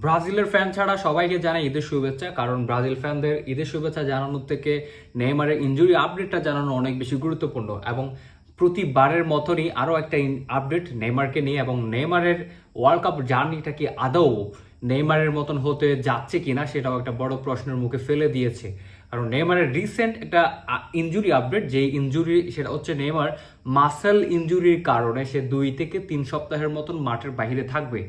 ব্রাজিলের ফ্যান ছাড়া সবাইকে জানাই ঈদের শুভেচ্ছা, কারণ ব্রাজিল ফ্যানদের ঈদের শুভেচ্ছা জানানোর থেকে নেইমারের ইনজুরি আপডেটটা জানানো অনেক বেশি গুরুত্বপূর্ণ। এবং প্রতিবারের মতনই আরও একটা আপডেট নেইমারকে নিয়ে, এবং নেইমারের ওয়ার্ল্ড কাপ জার্নিটা কি আদৌ নেইমারের মতন হতে যাচ্ছে কিনা সেটাও একটা বড় প্রশ্নের মুখে ফেলে দিয়েছে। কারণ নেইমারের রিসেন্ট একটা ইনজুরি আপডেট, যেই ইনজুরি সেটা হচ্ছে নেইমার মাসেল ইনজুরির কারণে সে 2 থেকে 3 সপ্তাহের মতন মাঠের বাইরে থাকবে।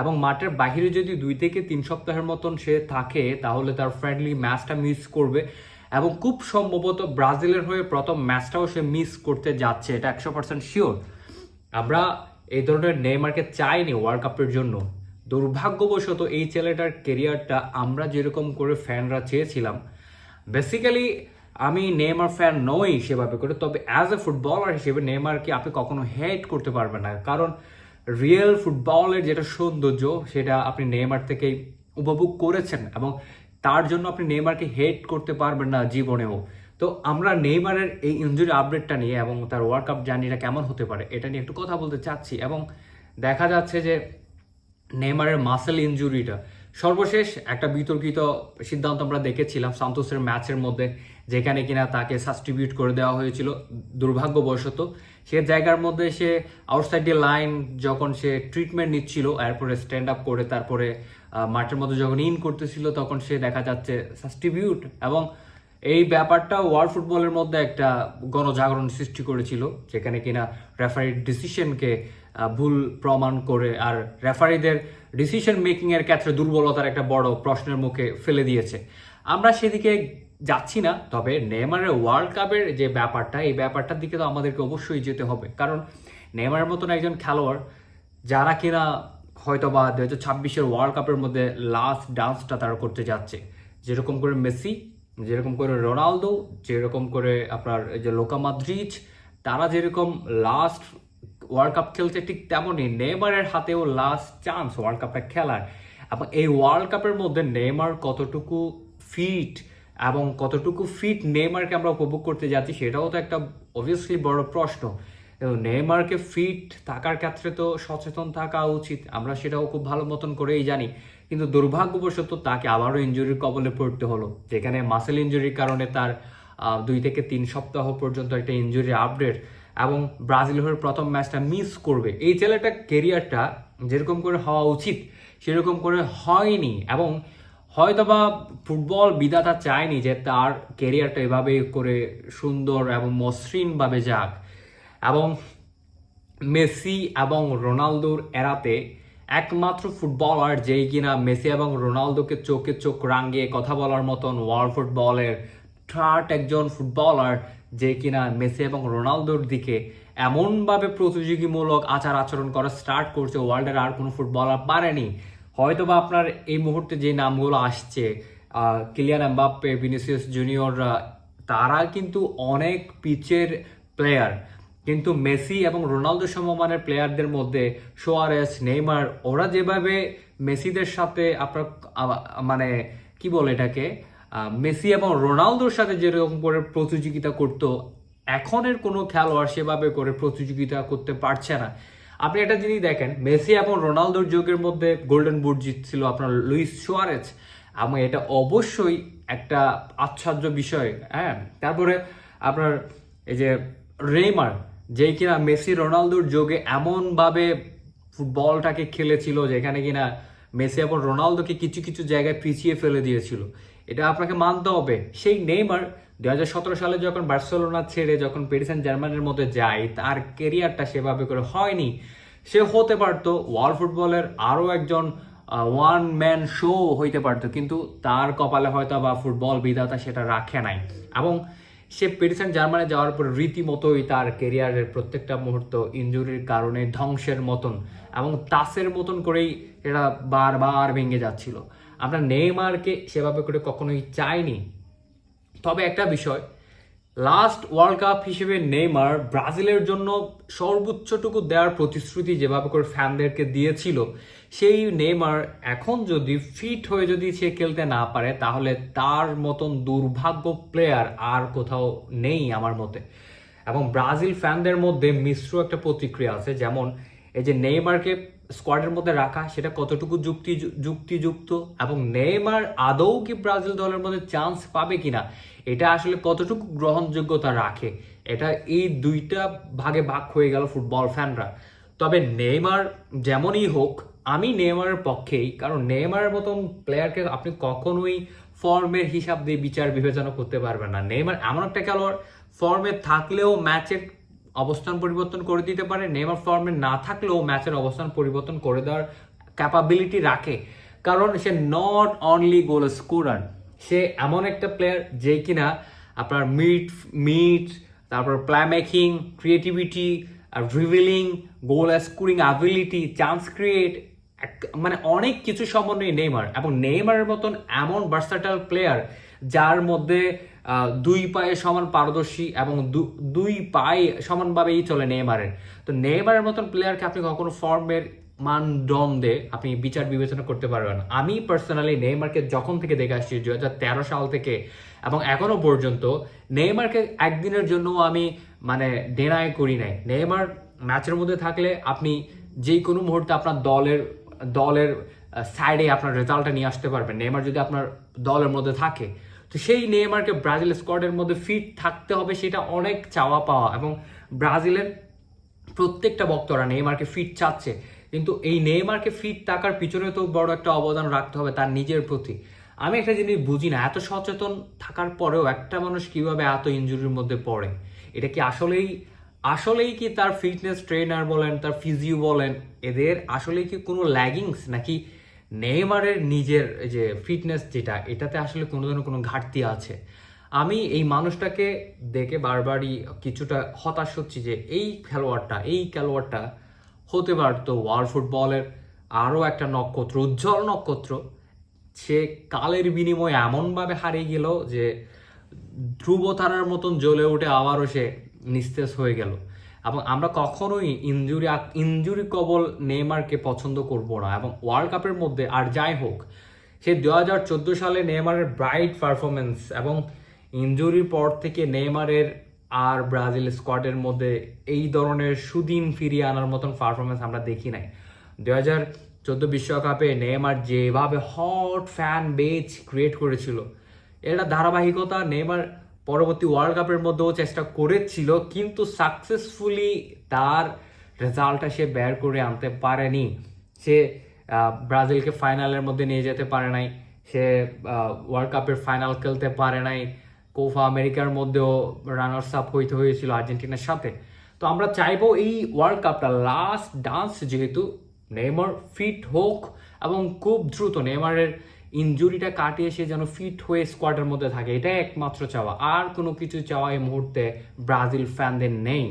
এবং মাঠের বাইরে যদি 2 থেকে 3 সপ্তাহের মতন সে থাকে তাহলে তার ফ্রেন্ডলি ম্যাচটা মিস করবে, এবং খুব সম্ভবত ব্রাজিলের হয়ে প্রথম ম্যাচটাও সে মিস করতে যাচ্ছে, এটা 100% শিওর। আমরা এই ধরনের নেইমারকে চাইনি ওয়ার্ল্ড কাপের জন্য। দুর্ভাগ্যবশত এই ছেলেটার কেরিয়ারটা আমরা যেরকম করে ফ্যানরা চেয়েছিলাম, বেসিক্যালি আমি নেইমার ফ্যান নই সেভাবে করে, তবে অ্যাজ এ ফুটবলার হিসেবে নেইমারকে আপনি কখনো হেট করতে পারবেন না, কারণ রিয়েল ফুটবলের যেটা সৌন্দর্য সেটা আপনি নেইমার থেকেই উপভোগ করেছেন, এবং তার জন্য আপনি নেইমারকে হেট করতে পারবেন না জীবনেও। তো আমরা নেইমারের এই ইনজুরি আপডেটটা নিয়ে এবং তার ওয়ার্ল্ড কাপ জার্নিটা কেমন হতে পারে এটা নিয়ে একটু কথা বলতে চাচ্ছি। এবং দেখা যাচ্ছে যে নেইমারের মাসেল ইনজুরিটা সর্বশেষ একটা বিতর্কিত সিদ্ধান্ত আমরা দেখেছিলাম সান্তোসের ম্যাচের মধ্যে, যেখানে কিনা তাকে সাবস্টিটিউট করে দেওয়া হয়েছিল দুর্ভাগ্যবশত। সে জায়গার মধ্যে সে আউটসাইড দি লাইন যখন সে ট্রিটমেন্ট নিচ্ছিল, এরপরে স্ট্যান্ড আপ করে তারপরে মাঠের মধ্যে যখন ইন করতেছিল তখন সে দেখা যাচ্ছে সাবস্টিটিউট। এবং এই ব্যাপারটা ওয়ার্ল্ড ফুটবলের মধ্যে একটা গণজাগরণ সৃষ্টি করেছিল, যেখানে কিনা রেফারির ডিসিশনকে ভুল প্রমাণ করে আর রেফারিদের ডিসিশন মেকিং এর ক্ষেত্রে দুর্বলতার একটা বড় প্রশ্নের মুখে ফেলে দিয়েছে। আমরা সেদিকে যাচ্ছি না, তবে নেইমারের ওয়ার্ল্ড কাপের যে ব্যাপারটা, এই ব্যাপারটার দিকে তো আমাদেরকে অবশ্যই যেতে হবে, কারণ নেইমারের মতন একজন খেলোয়াড় যারা কিনা হয়তো বা 2026-এর ওয়ার্ল্ড কাপের মধ্যে লাস্ট ডান্সটা তারা করতে যাচ্ছে, যেরকম করে মেসি, যেরকম করে রোনালদো, যেরকম করে আপনার এই যে লোকা মদ্রিচ, তারা যেরকম লাস্ট ওয়ার্ল্ড কাপ খেলছে, ঠিক তেমনই নেইমারের হাতেও লাস্ট চান্স ওয়ার্ল্ড কাপটা খেলার। এবং এই ওয়ার্ল্ড কাপের মধ্যে নেইমার কতটুকু ফিট এবং কতটুকু ফিট নেইমারকে আমরা উপভোগ করতে যাচ্ছি সেটাও তো একটা অবভিয়াসলি বড় প্রশ্ন। নেইমারকে ফিট থাকার ক্ষেত্রে তো সচেতন থাকা উচিত, আমরা সেটাও খুব ভালো মতন করেই জানি, কিন্তু দুর্ভাগ্যবশত তাকে আবারও ইনজুরির কবলে পড়তে হলো, যেখানে মাসেল ইনজুরির কারণে তার 2 থেকে 3 সপ্তাহ পর্যন্ত একটা ইনজুরি আপডেট, এবং ব্রাজিল হয়ে প্রথম ম্যাচটা মিস করবে। এই ছেলেটার কেরিয়ারটা যেরকম করে হওয়া উচিত সেরকম করে হয়নি, এবং হয়তোবা ফুটবল বিধাতা চায়নি যে তার কেরিয়ারটা এভাবে করে সুন্দর এবং মসৃণভাবে যাক। এবং মেসি এবং রোনালদোর এরাতে একমাত্র ফুটবলার যেই কিনা মেসি এবং রোনালদোকে চোখে চোখ রাঙিয়ে কথা বলার মতন ওয়ার্ল্ড ফুটবলের থার্ড একজন ফুটবলার, যে কিনা মেসি এবং রোনালদোর দিকে এমনভাবে প্রতিযোগীমূলক আচার আচরণ করা স্টার্ট করছে ওয়ার্ল্ডের আর কোনো ফুটবলার পারেনি। হয়তো বা আপনার এই মুহূর্তে যে নামগুলো আসছে, কিলিয়ান এমবাপ্পে, ভিনিসিয়াস জুনিয়ররা, তারা কিন্তু অনেক পিচের প্লেয়ার, কিন্তু মেসি এবং রোনালদো সমমানের প্লেয়ারদের মধ্যে সুয়ারেস, নেইমার, ওরা যেভাবে মেসিদের সাথে আপনার মানে কি বলে এটাকে, মেসি এবং রোনালদোর সাথে যেরকম করে প্রতিযোগিতা করত, এখনের কোনো খেলোয়াড় সেভাবে করে প্রতিযোগিতা করতে পারছে না। আপনি একটা জিনিস দেখেন, মেসি এবং রোনালদোর যুগের মধ্যে গোল্ডেন বুট জিতছিল আপনার লুইস সুয়ারেজ, এবং এটা অবশ্যই একটা আশ্চর্য বিষয়। হ্যাঁ, তারপরে আপনার এই যে নেইমার, যেই কিনা মেসি রোনালদোর যুগে এমনভাবে ফুটবলটাকে খেলেছিল যেখানে কিনা মেসি এবং রোনালদোকে কিছু কিছু জায়গায় পিছিয়ে ফেলে দিয়েছিল, এটা আপনাকে মানতে হবে। সেই নেইমার 2017 সালে যখন বার্সেলোনা ছেড়ে যখন প্যারিস সেন্ট জার্মানের মধ্যে যায়, তার কেরিয়ারটা সেভাবে করে হয়নি। সে হতে পারতো ওয়ার্ল্ড ফুটবলের আরও একজন ওয়ান ম্যান শো হইতে পারতো, কিন্তু তার কপালে হয়তো বা ফুটবল বিধাতা সেটা রাখে নাই, এবং সে প্যারিস সেন্ট জার্মানে যাওয়ার পর রীতিমতোই তার কেরিয়ারের প্রত্যেকটা মুহূর্ত ইনজুরির কারণে ধ্বংসের মতন এবং তাসের মতন করেই এটা বারবার ভেঙে যাচ্ছিল। আমরা নেইমারকে সেভাবে করে কখনোই চাইনি। তবে একটা বিষয়, লাস্ট ওয়ার্ল্ড কাপ হিসেবে নেইমার ব্রাজিলের জন্য সর্বোচ্চটুকু দেওয়ার প্রতিশ্রুতি যেভাবে করে ফ্যানদেরকে দিয়েছিল, সেই নেইমার এখন যদি ফিট হয়ে যদি সে খেলতে না পারে তাহলে তার মতন দুর্ভাগ্য প্লেয়ার আর কোথাও নেই আমার মতে। এবং ব্রাজিল ফ্যানদের মধ্যে মিশ্র একটা প্রতিক্রিয়া আছে, যেমন এই যে নেইমারকে স্কোয়াডের মধ্যে রাখা সেটা কতটুকু যুক্তিযুক্ত, এবং নেইমার আদৌ কি ব্রাজিল দলের মধ্যে চান্স পাবে কিনা এটা আসলে কতটুকু গ্রহণযোগ্যতা রাখে, এটা এই দুইটা ভাগে ভাগ হয়ে গেল ফুটবল ফ্যানরা। তবে নেইমার যেমনই হোক, আমি নেইমারের পক্ষেই, কারণ নেইমারের মতন প্লেয়ারকে আপনি কখনোই ফর্মের হিসাব দিয়ে বিচার বিবেচনা করতে পারবেন না। নেইমার এমন একটা খেলোয়াড়, ফর্মে থাকলেও ম্যাচের অবস্থান পরিবর্তন করে দিতে পারে, নেইমার ফর্মে না থাকলেও ম্যাচের অবস্থান পরিবর্তন করে দেওয়ার ক্যাপাবিলিটি রাখে, কারণ সে নট অনলি গোল স্কোরার, সে এমন একটা প্লেয়ার যে কিনা আপনার মিট তারপর play making, creativity, dribbling, goal scoring ability, chance create, মানে অনেক কিছু সমন্বয়ে নেইমার। এবং নেইমারের মতন এমন ভার্সাটাইল প্লেয়ার যার মধ্যে দুই পায়ে সমান পারদর্শী এবং দুই পায়ে সমানভাবেই চলে নেইমারের। তো নেইমারের মতন প্লেয়ারকে আপনি কখনো ফর্মের মানদণ্ডে আপনি বিচার বিবেচনা করতে পারবেন। আমি পার্সোনালি নেইমারকে যখন থেকে দেখে আসছি 2013 সাল থেকে এবং এখনো পর্যন্ত, নেইমারকে একদিনের জন্য আমি মানে ডেনাই করি নাই। নেইমার ম্যাচের মধ্যে থাকলে আপনি যে কোনো মুহূর্তে আপনার দলের সাইডে আপনার রেজাল্টটা নিয়ে আসতে পারবেন, নেইমার যদি আপনার দলের মধ্যে থাকে। তো সেই নেইমারকে ব্রাজিল স্কোয়াডের মধ্যে ফিট থাকতে হবে, সেটা অনেক চাওয়া পাওয়া, এবং ব্রাজিলের প্রত্যেকটা ভক্তরা নেইমারকে ফিট চাচ্ছে। কিন্তু এই নেইমারকে ফিট থাকার পিছনে তো বড় একটা অবদান রাখতে হবে তার নিজের প্রতি। আমি একটা জিনিস বুঝি না, এত সচেতন থাকার পরেও একটা মানুষ কিভাবে এত ইনজুরির মধ্যে পড়ে। এটা কি আসলেই কি তার ফিটনেস ট্রেনার বলেন, তার ফিজিও বলেন, এদের আসলেই কি কোনো ল্যাগিংস, নাকি নেইমারের নিজের যে ফিটনেস যেটা, এটাতে আসলে কোনো ধরনের কোনো ঘাটতি আছে? আমি এই মানুষটাকে দেখে বারবারই কিছুটা হতাশ হচ্ছি যে এই খেলোয়াড়টা হতে পারতো ওয়ার্ল্ড ফুটবলের আরও একটা নক্ষত্র, উজ্জ্বল নক্ষত্র। সে কালের বিনিময়ে এমনভাবে হারিয়ে গেল যে ধ্রুবতারার মতন জ্বলে উঠে আবারও সে নিস্তেজ হয়ে গেল। এবং আমরা কখনোই ইনজুরি কবল নেইমারকে পছন্দ করব না। এবং ওয়ার্ল্ড কাপের মধ্যে আর যাই হোক, সে 2014 সালে নেইমারের ব্রাইট পারফরমেন্স এবং ইনজুরির পর থেকে নেইমারের আর ব্রাজিল স্কোয়াডের মধ্যে এই ধরনের সুদিন ফিরিয়ে আনার মতন পারফরমেন্স আমরা দেখি নাই। 2014 বিশ্বকাপে নেইমার যেভাবে হট ফ্যান বেজ ক্রিয়েট করেছিল, এটা ধারাবাহিকতা নেইমার পরবর্তী ওয়ার্ল্ড কাপের মধ্যেও চেষ্টা করেছিল, কিন্তু সাকসেসফুলি তার রেজাল্টটা সে বের করে আনতে পারেনি। সে ব্রাজিলকে ফাইনালের মধ্যে নিয়ে যেতে পারে নাই, সে ওয়ার্ল্ড কাপের ফাইনাল খেলতে পারে নাই, কোপা আমেরিকার মধ্যেও রানার্স আপ হইতে হয়েছিল আর্জেন্টিনার সাথে। তো আমরা চাইবো এই ওয়ার্ল্ড কাপটা লাস্ট ডান্স, যেহেতু নেইমার ফিট হোক এবং খুব দ্রুত নেইমারের ইনজুরিটা কাটিয়ে সে যেন ফিট হয়ে স্কোয়াডের মধ্যে থাকে, এটাই একমাত্র চাওয়া। আর কোনো কিছু চাওয়া এই মুহূর্তে ব্রাজিল ফ্যানদের নেই।